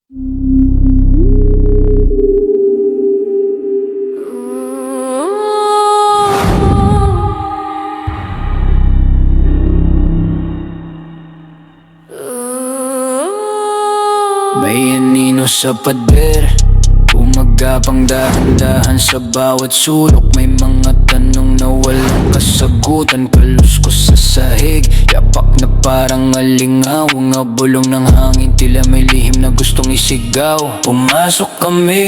May anino sa pader, umagapang dahan-dahan sa bawat sulok. May mga tanong na walang kasagutan, kaluskos sa sahig, yapak na parang alingawang bulong ng hangin, tila may lihim na gustong isigaw. Pumasok kami,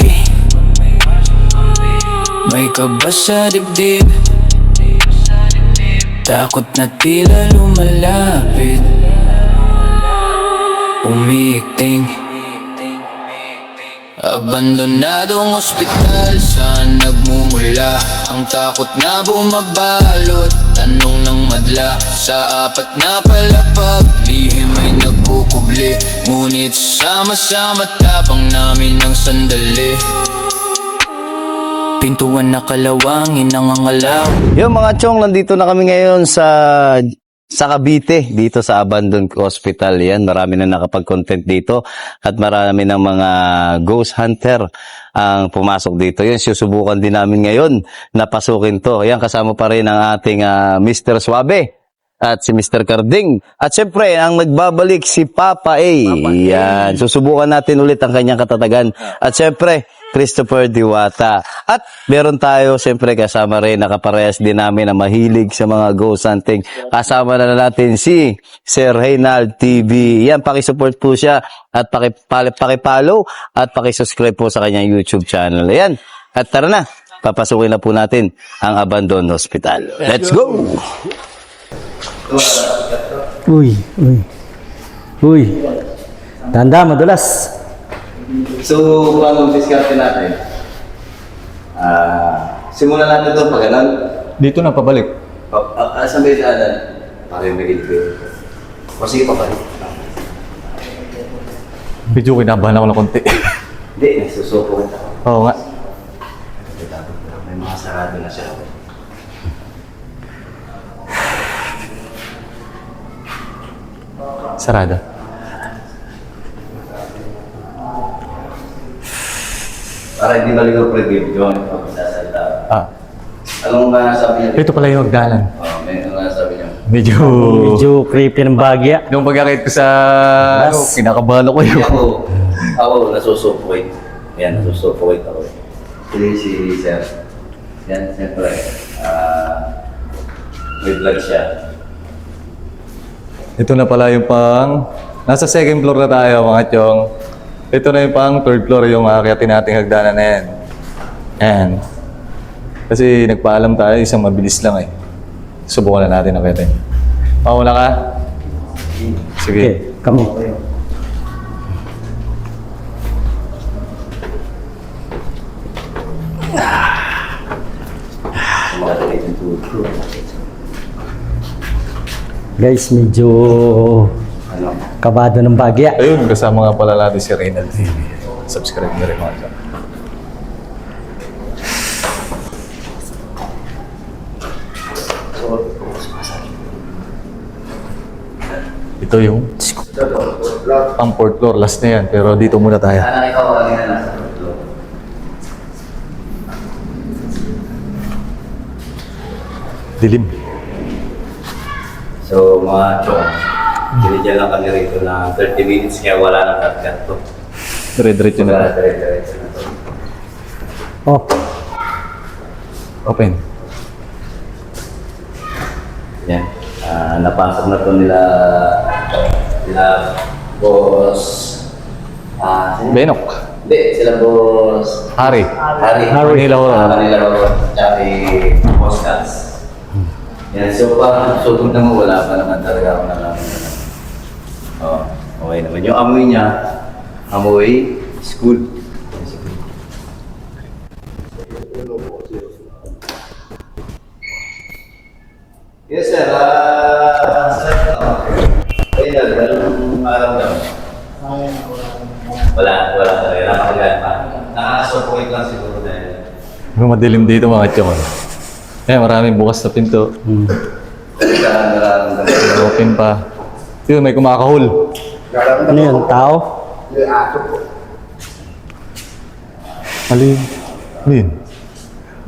may kaba sa dibdib, takot na tila lumalapit, umiikting. Abandonadong ospital, saan nagmumula ang takot na bumabalot? Tanong ng madla sa apat na palapag, lihim ay nagkukubli, ngunit sama-sama tapang namin ng sandali. Pintuan na kalawangin ang angalaw. Yung mga chong, nandito na kami ngayon sa Cavite, dito sa Abandoned Hospital. Yan, marami na nakapag-content dito at marami ng mga ghost hunter ang pumasok dito. Yan, susubukan din namin ngayon na pasukin to. Yan, kasama pa rin ang ating Mr. Suabe at si Mr. Carding. At syempre, ang nagbabalik si Papa A. Yan, susubukan natin ulit ang kanyang katatagan. At syempre, Christopher Diwata. At meron tayo, siyempre, kasama rin, nakaparehas din namin na mahilig sa mga ghost hunting. Kasama na natin si Sir Reynald TV. Yan, pakisupport po siya at pakipollow at pakisubscribe po sa kanyang YouTube channel. Ayan. At tara na, papasukin na po natin ang Abandoned Hospital. Let's go! Uy. Tanda, madulas. So, paano diskarte natin? Simulan natin ito pag ganun. Dito na, pabalik. Saan ba yung daanan? Para yung magiging ko. O sige, pabalik. Medyo kinabahan ako ng konti. Hindi, nagsusuko kita. Oo nga. May mga sarado na siya. Sarada. Para hindi maligaw pre-video ang pagsasalita. Anong sabi niya? Ito pala yung hagdanan. May sabi niya? Medyo creepy ng bagya. Nung pagkakit ko sa... kinakabahan ako yun. Ako, nasusuffocate. Yan, nasusuffocate ako. Si Sir. Yan, siyempre. May blood siya. Ito na pala yung pang... Nasa second floor na tayo, mga chong. Ito na yung pang third floor, yung akyatin nating hagdanan na yan. Yan. Kasi nagpaalam tayo, isang mabilis lang eh. Subukan na natin akyatin. Mauna ka? Sige. Okay, kami. Guys, medyo kabado ng bagya. Ayun, kasama nga pala natin si Reynald TV. Subscribe na rin mga chong. Ito yung pang fourth floor, last na yan. Pero dito muna tayo. Ikaw, kanina nasa floor. Dilim. So, mga chong, dinidyan lang kami rito na 30 minutes kaya wala nang cut-cut to. Dire-diretso na. Wala dire-diretso na to. Oh, Open. Yan. Napasok na to nila boss. Benok. Hindi, sila boss. Hari. Manila Oro. Manila Oro. Tsaka boss Cats. Yan, so parang sugod naman wala pa naman talaga ako nalaman. Okay naman. Yung amoy niya, amoy school. Yes sir, sir, ganun araw daw. Wala talaga, nakakagaan pa. Nakakasupport lang siguro dahil. Madilim dito mga chong. Maraming bukas na pinto. Open pa. Yun, may kumakahol. ano yun? Tao? Alin? Alin?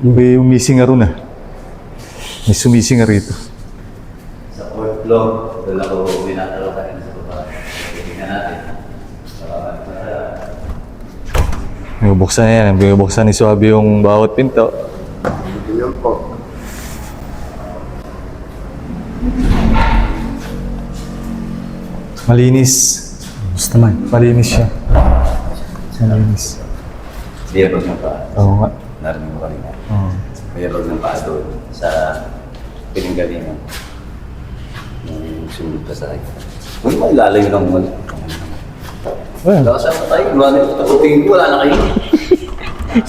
May umising nga ron ah. May sumising nga rito. Sa fourth floor, doon ako binatalo kanina sa baba. Tingnan natin. Bubuksan na yan. Bubuksan ni Suabe yung bawat pinto. Yun po. Malinis. Gusto naman. Malinis siya. Malinis. Biyabag ng paa. Oo nga. Narinig mo kanina. Oo. Biyabag ng paa doon sa pinanggalingan. Nung sumunod pa sa akin. Uy, mailalim lang mo. Well, Nakasama tayo. Tingin ko, wala na kayo.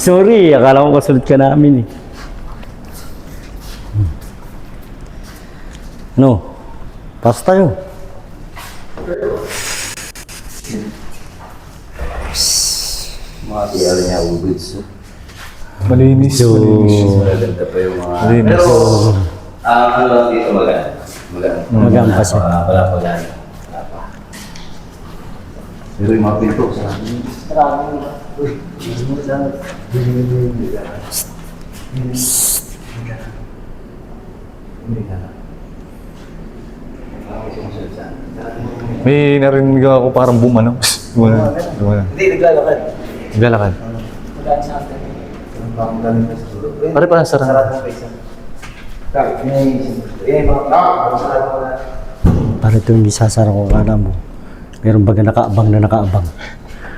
Sorry, akala ko kasunod ka namin eh. Ano? Pasok tayo. Mga kiyari niya, ubits. malinis. Malinis. Maganda pa yung mga... Malinis. Pero, ano lang dito magaan. Magaan. Magaan pa siya. Wala pa yan. Wala pa. Pero yung mga pinto, sarap. Uy, May narinig ako parang bumano. Bumano. Bumano. Hindi, naglalakad. Naglalakad. Pare parang sarang. Para ito yung isasara ko, akala mo. Meron baga nakaabang na nakaabang.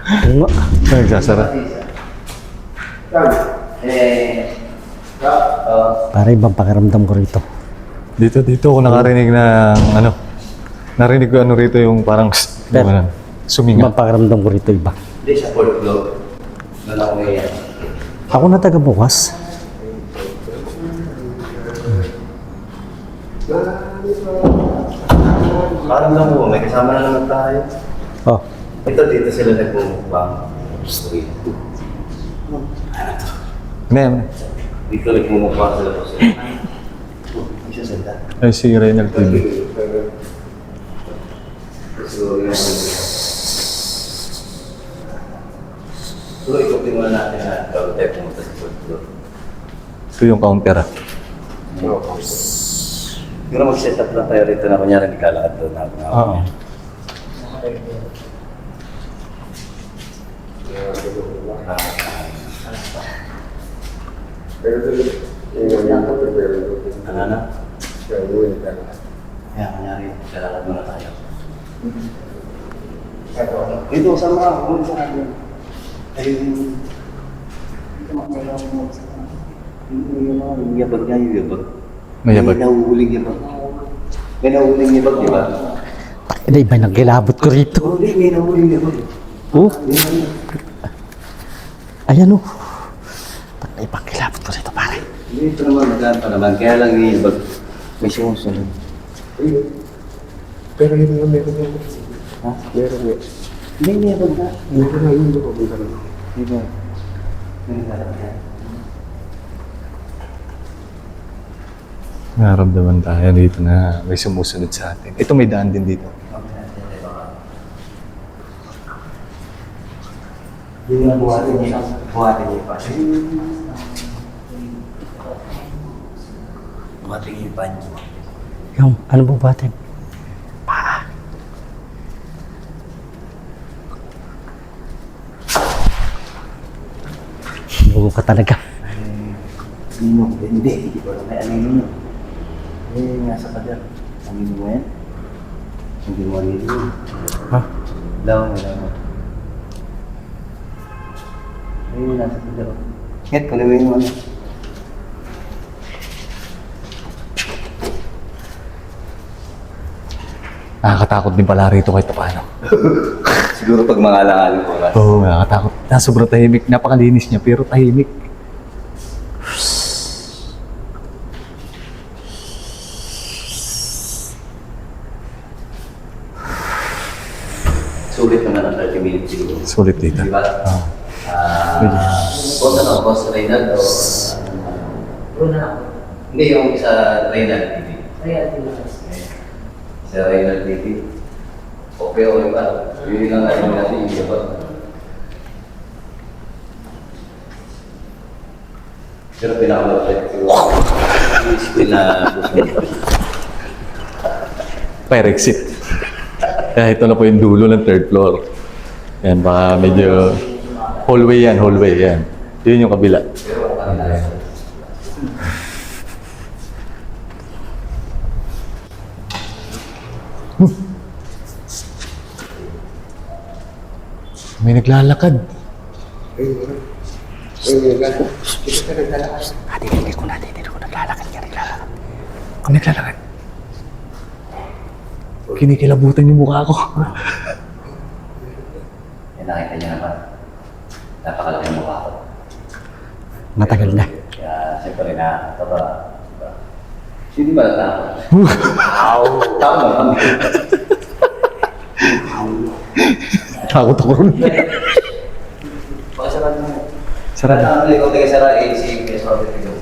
Oo nga. Ano nagsasara? Para ibang pakiramdam ko rito. Dito ako nakarinig ng ano. Narinig ko ano rito yung parang Pero- ano, suminga. Ibang pakiramdam ko rito iba. Hindi siya fourth floor. Doon ako ngayon. Ako na taga bukas. Parang lang po, may kasama na naman tayo. Oh, Ito, dito sila nagmumukbang. Street. Ano Dito nagmumukbang sila po sila. Isa sila. Ay, si Reynald TV. So, yung... So, ikopin muna natin na ikaw tayo pumunta sa fourth floor. Ito yung counter ah. Siguro mag-set up lang tayo rito na kunyari hindi kalakad doon na. Oo. Ano na? Kaya kunyari, kalakad muna tayo. Dito, sama ka. Kumunta sa akin. Ayun. Yung yabag niya, yung yabag. May yabag. May nahuhuling yabag. May nahuhuling yabag, di ba? hindi iba nagkilabot ko rito. Hindi, may nahuhuling yabag. Oh, ayan oh. Pag ibang kilabot ko rito pare. Hindi, ito naman, magaan pa naman. Kaya lang yung yabag, may sumusunod. Pero yun nga meron yung... Ha? Meron nga. Hindi, may yabag na. Meron nga yun yung pupunta na. Di ba? May naglalakad yan. Naramdaman tayo dito na may sumusunod sa atin. Ito may daan din dito. Yung nga buhatin niya pa. Buhatin niya pa niya. Yung, ano po batin? Paa. Bugo ka talaga. Ninong, hindi. Hindi ko alam may anong ninong. Eh, nasa pader. Ang ninong mo yan? Hindi mo ang ninong. Ha? Lawan mo. Eh, nasa pader. Ngayon, kalawin mo ano. Nakakatakot din pala rito kahit paano. Siguro pag mga alang-alang ko na. Oo, nakakatakot. Sobrang tahimik. Napakalinis niya pero tahimik. Sulit naman ang 30 minutes siguro. Sulit dito. Di ba? Boss ano? Boss Reynald o... Hindi, yung isa Reynald TV. Sa Reynald TV. Okay, okay ba? Yun lang natin yung iba. Pero pinakalapit ko. Fire exit. Kaya ito na po yung dulo ng third floor. Yan, baka medyo hallway yan, hallway yan. Yun yung kabila. May naglalakad. Kung naglalakad. Kinikilabutan yung mukha ko. Yan, nakita niyo naman. Napakalaki ng mukha ko. Matagal na. Kaya siyempre nakakatawa. Diba? Sino ba natakot? Tao ba kami? Takot ako rin. Pakisarado mo. Sarado. Ano ikaw tayo sarado eh, si Chris Robert ikaw.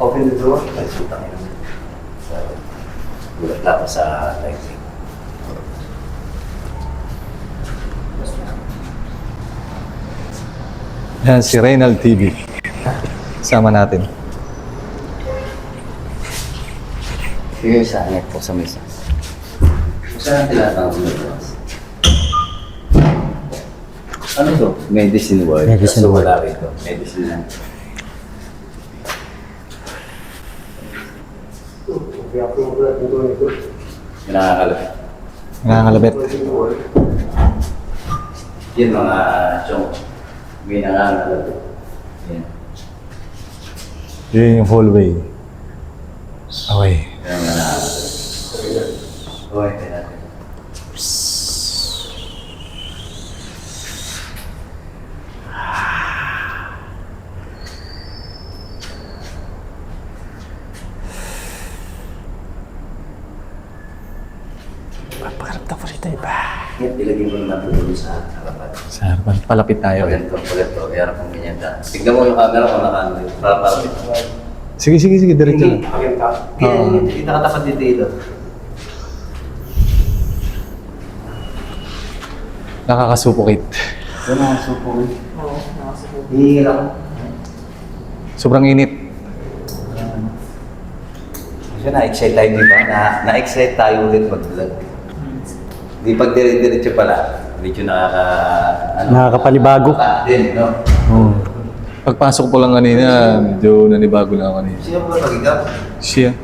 Open the door. Ay, sutang yun. Gulat lang sa lighting. Yan, si Reynald TV. Sama natin. Yung isa, net po sa mesa. Saan ang tinatawag mo ito? Ano to? Medicine world. Medicine So, world. wala rito. Medicine lang. Kaya po yung ulat nito nito. Yung nakakalapit. Nangangalabit. Yan mga chong. May nangangalapit. Yan. Yun yung hallway. Okay. Yan mga nangangalapit. Okay, tayo natin. Papakarapta ko rito iba. Yan, ilagay mo naman ito sa harapan. Sa harapan, palapit tayo eh. Pagkat to, harap mo ganyan ka. Tignan mo yung camera kung nakaano dito. Para parapit. Sige, diretso lang. Hindi nakatapat dito dito. Nakakasuffocate. Doon nakasupo ko. Oo, nakasupo. Hihingil ako. Sobrang init. Kasi na-excite tayo, di ba? Na-excite tayo ulit mag-vlog. Di pag dire-diretso pala, medyo Nakakapanibago. Din, no? Pagpasok ko lang kanina, medyo nanibago na ako kanina. Sino ba mag-ikaw? Siya.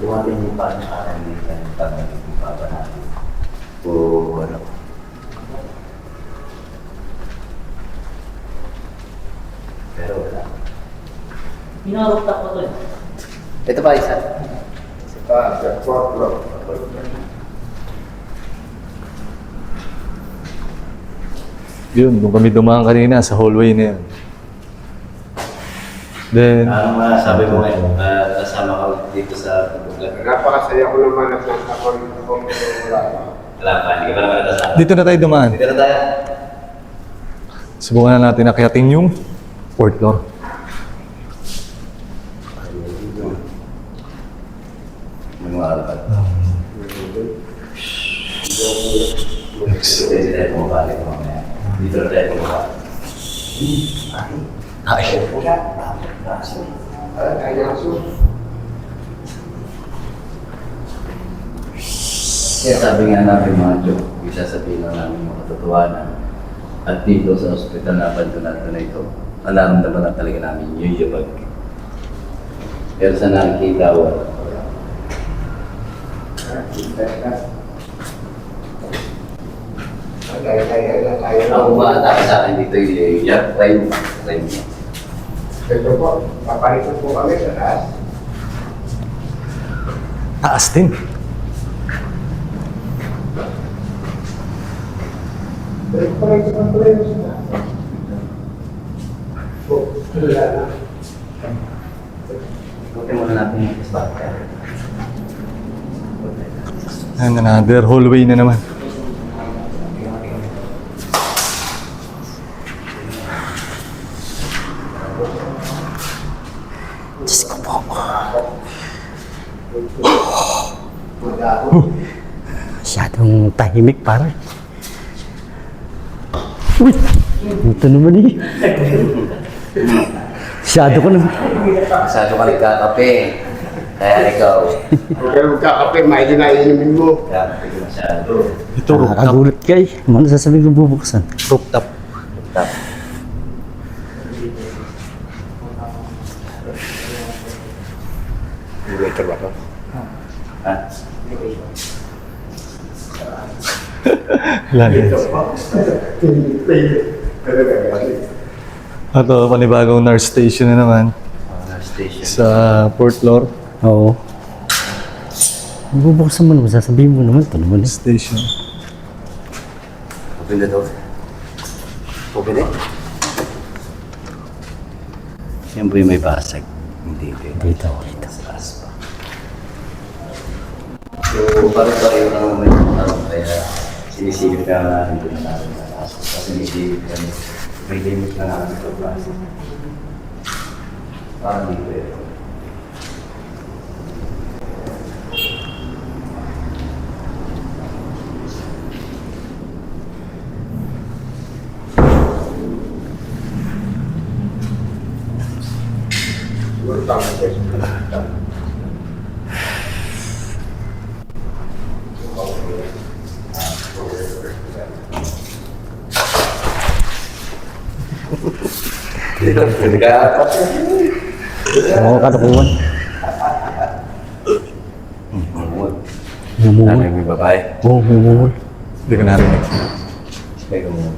Buhatin niyo pa ang karamihan pag nagpipaba natin. O ano? Pero wala. Pinaruktak ko to eh. Ito pa isa. Sa fourth floor. Yun, nung kami dumaan kanina sa hallway na yun. Then, Ano nga sabi mo ngayon? Kasama ka dito sa vlog. Napakasaya ko naman at nasa ko rin ako wala pa. Wala pa, hindi ka pa naman natasama. dito na tayo dumaan. Dito na tayo. Subukan na natin akyatin yung fourth floor. May mga kalapad. Dito tayo pumapalik mamaya. Dito na tayo pumapalik. Ay. Kaya sabi nga namin mga joke, isa sabihin lang namin mga katotohanan. At dito sa ospital na abandonato na ito, nararamdaman na talaga namin yung yabag. Pero sa nakikita, wala. Ang umaatake sa akin dito yung yard time niya. Ito po, papalitan po kami sa taas. Taas din. Pero papalitan po rin sa taas. Po, wala na. Ikutin muna natin yung spot. And another hallway na naman. Masyadong tahimik pare. Uy! Ito naman eh. Masyado ko naman. Masyado ka nagkakape. Kaya ikaw. Huwag kayo magkakape, maigi na inumin mo. Kakape ka masyado. Ito, rooftop. Nakakagulat ka eh. Ano sasabihin ko bubuksan? Rooftop. Elevator ba ito? Ha? Ito, panibagong nurse station na naman. Station. Sa 4th floor. Oo. Bubuksan mo naman, sasabihin mo naman. Ito naman eh. Station. Open the door. Open it. Yan po yung may basag. Hindi. Dito. So, pare-pareho na naman yung tanong. Kaya sinisigil ka natin ito na natin. Sinisigil ka natin. May limit na natin ito. Parang dito eh. Oo, katukuhan. Mumungol. Ano yung may babae? Oo, mumungol. Hindi ko narinig. May umul.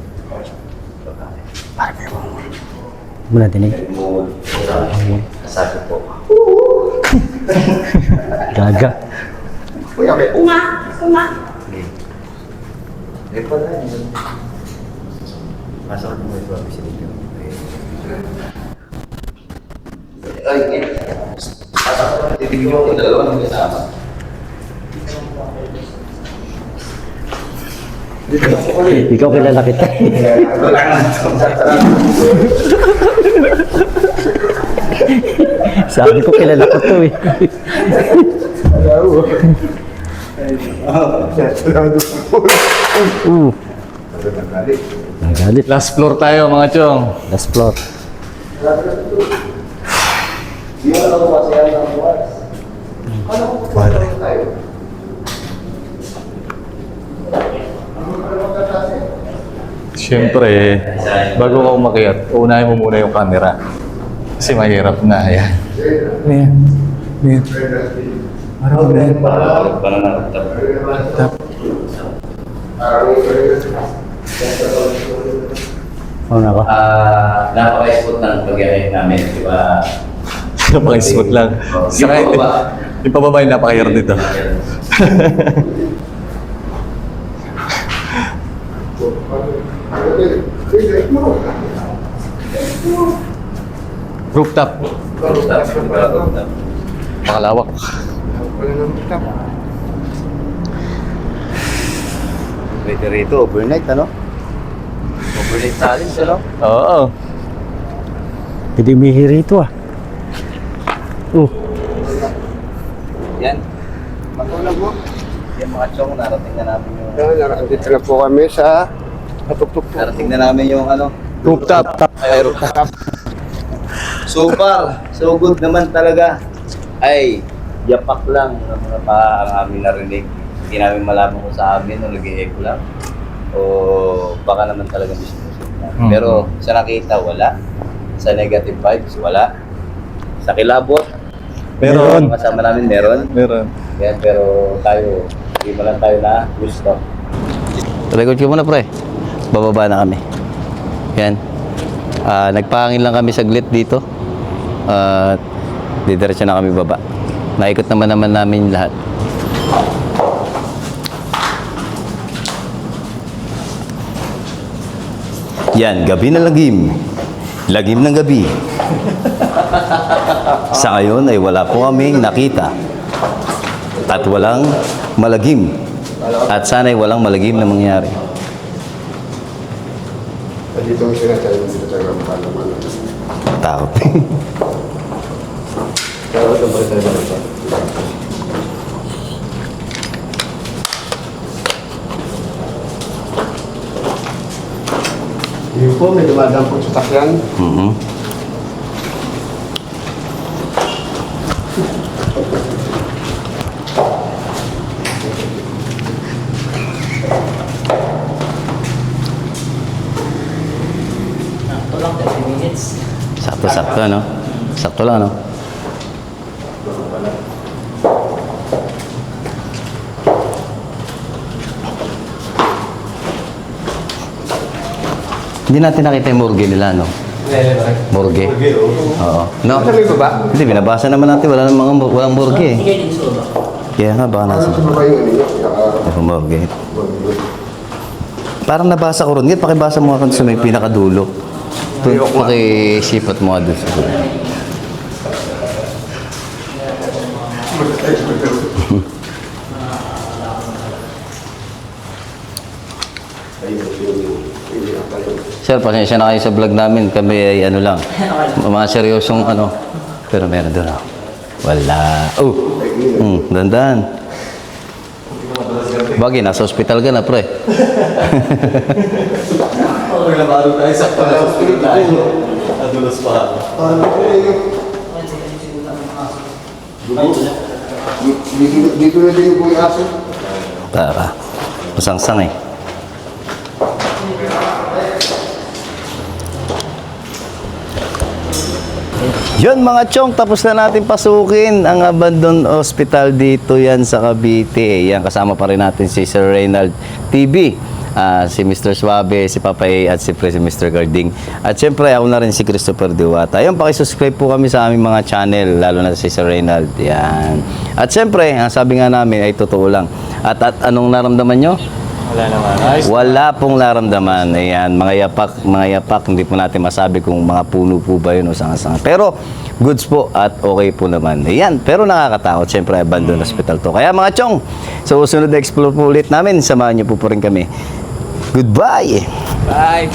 Hindi mo natinig. Umul. Kasakit po. Gaga. Uy, okay. Eh, pala yun. Masakit mo ito. Ay, titigil mo yung dalawa ng kasama. Ikaw kilala kita. Sabi ko kilala ko to eh. Nagalit. Last floor tayo mga chong. Last floor. Siyempre, bago ka umakyat, unahin mo muna yung camera. Kasi mahirap na. Ayan. Ayan. Ayan. Parang unahin. Tap. Oo na ako. Napaka-spot ng pag-iakit namin, di ba? Napaka-smooth lang. Saka yung pababa yung napakahirap dito. Rooftop. Pakalawak. Pwede rito, overnight, ano? Overnight challenge, ano? Oo. Hindi umihi rito ah. Yan. Matulog mo. Yan mga chong, narating na namin yung... Nandito na po kami sa Katuktuk po. Narating na namin yung ano? Rooftop. Ay, rooftop. So far, so good naman talaga. Ay, yapak lang ng mga pa ang aming narinig. Hindi namin malaman kung sa amin o nag-i-echo lang. O baka naman talaga mismusik na. Pero sa nakita, wala. Sa negative vibes, wala. Sa kilabot, Meron. yung kasama namin meron. Meron. Yan, pero tayo, hindi mo lang tayo na gusto. Record ko muna, pre. Bababa na kami. Yan. Nagpahangin lang kami saglit dito. At didiretso na kami baba. Naikot naman namin lahat. Yan, gabi na lagim. Lagim ng gabi. Sa ngayon ay wala po kaming nakita. At walang malagim. At sana'y walang malagim na mangyari. Dito ang sinasabi dito sa palaman. Tao. Yun po, may dumadaan po sa takyan. Mhm. Ito lang, 30 minutes. Sakto-sakto, no? Sakto lang, no? Hindi natin nakita yung morgue nila, no? Morgue. Oo. No? Sabi ko ba? Hindi, binabasa naman natin. Walang morgue, eh. Hindi kayo din sa baba. Kaya nga, baka nasa. Ano ba yung ano nyo? Yung morgue. Parang nabasa ko rin. Ngayon, pakibasa mo ako sa may pinakadulo. Pakisipat mo nga doon sa dulo. Sir, pasensya na kayo sa vlog namin. Kami ay ano lang, mga seryosong ano. Pero meron doon ako. Wala. Oh! Dandan. Bagay, nasa hospital ka na, pre. Pag nabaro tayo, sakto na sa hospital tayo. Nadulos pa ako. Dito na din po yung aso. Para. Masangsang eh. Yun mga chong, tapos na natin pasukin ang abandoned hospital dito yan sa Cavite. Yan, kasama pa rin natin si Sir Reynald TV, si Mr. Suabe, si Papay at si Mr. Garding. At syempre ako na rin si Christopher Diwata. Ayun, pakisubscribe po kami sa aming mga channel, lalo na si Sir Reynald. Yan. At syempre, ang sabi nga namin ay totoo lang. At anong naramdaman nyo? Wala naman. Ayos. Wala pong naramdaman. Ayan, mga yapak, hindi po natin masabi kung mga puno po ba yun o sanga-sanga. Pero, goods po at okay po naman. Ayan, pero nakakatakot. Siyempre, abandoned hospital to. Kaya mga chong, sa susunod na explore po ulit namin, samahan niyo po rin kami. Goodbye! Bye!